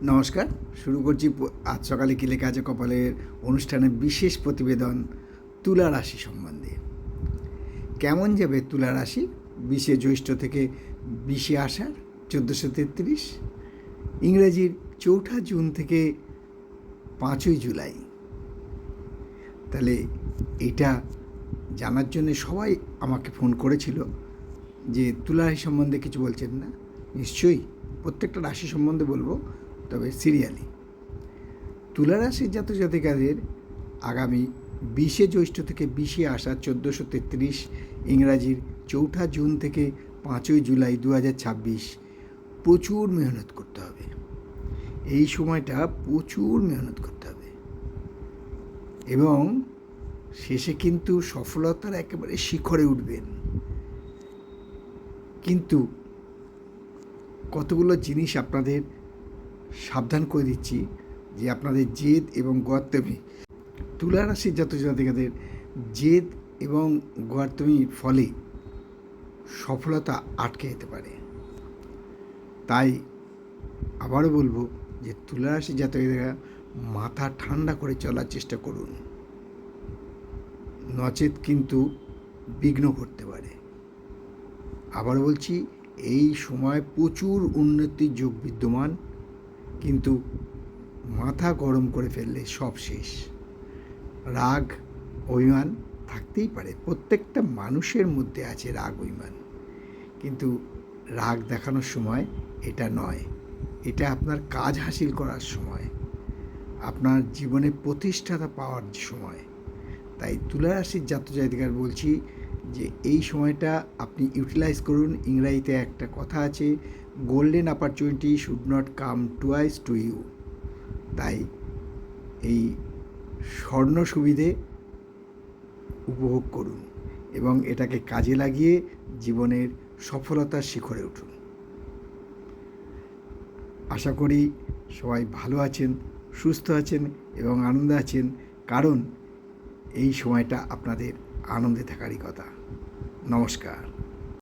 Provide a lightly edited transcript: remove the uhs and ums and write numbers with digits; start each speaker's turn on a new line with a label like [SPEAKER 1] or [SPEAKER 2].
[SPEAKER 1] নমস্কার। শুরু করছি আজ সকালে কী লেখা আছে কপালের অনুষ্ঠানের বিশেষ প্রতিবেদন তুলা রাশি সম্বন্ধে। কেমন যাবে তুলা রাশি 20শে জ্যৈষ্ঠ থেকে 20শে আষাঢ় 1433, ইংরেজির 4 জুন থেকে 5 জুলাই। তাহলে এটা জানার জন্য সবাই আমাকে ফোন করেছিল যে তুলা রাশি সম্বন্ধে কিছু বলছেন না। নিশ্চয়ই প্রত্যেকটা রাশি সম্বন্ধে বলবো, তবে সিরিয়ালি। তুলা রাশির জাতজাতিকাদের আগামী 20শে জ্যৈষ্ঠ থেকে 20শে আষাঢ় 1433, ইংরাজির 4 জুন থেকে 5 জুলাই 2026 প্রচুর মেহনত করতে হবে। এই সময়টা প্রচুর মেহনত করতে হবে এবং শেষে কিন্তু সফলতার একেবারে শিখরে উঠবেন। কিন্তু কতগুলো জিনিস আপনাদের সাবধান করে দিচ্ছি যে আপনাদের জেদ এবং গোয়ার্তমি, তুলা রাশির জাতজাতিকাদের জেদ এবং গোয়ার্তমির ফলে সফলতা আটকে যেতে পারে। তাই আবারও বলবো যে তুলা রাশির জাতকেরা মাথা ঠান্ডা করে চলার চেষ্টা করুন, নচেত কিন্তু বিঘ্ন ঘটতে পারে। আবার বলছি, এই সময় প্রচুর উন্নতির যোগ বিদ্যমান, কিন্তু মাথা গরম করে ফেললে সব শেষ। রাগ অভিমান থাকতেই পারে, প্রত্যেকটা মানুষের মধ্যে আছে রাগ অভিমান, কিন্তু রাগ দেখানোর সময় এটা নয়। এটা আপনার কাজ হাসিল করার সময়, আপনার জীবনে প্রতিষ্ঠাতা পাওয়ার সময়। তাই তুলা রাশির জাতজাতিকার বলছি যে এই সময়টা আপনি ইউটিলাইজ করুন। ইংরাজিতে একটা কথা আছে, golden opportunity should not come twice to you. তাই এই স্বর্ণ সুবিধে উপভোগ করুন এবং এটাকে কাজে লাগিয়ে জীবনের সফলতার শিখরে উঠুন। আশা করি সবাই ভালো আছেন, সুস্থ আছেন এবং আনন্দে আছেন, কারণ এই সময়টা আপনাদের আনন্দে থাকারই কথা। নমস্কার।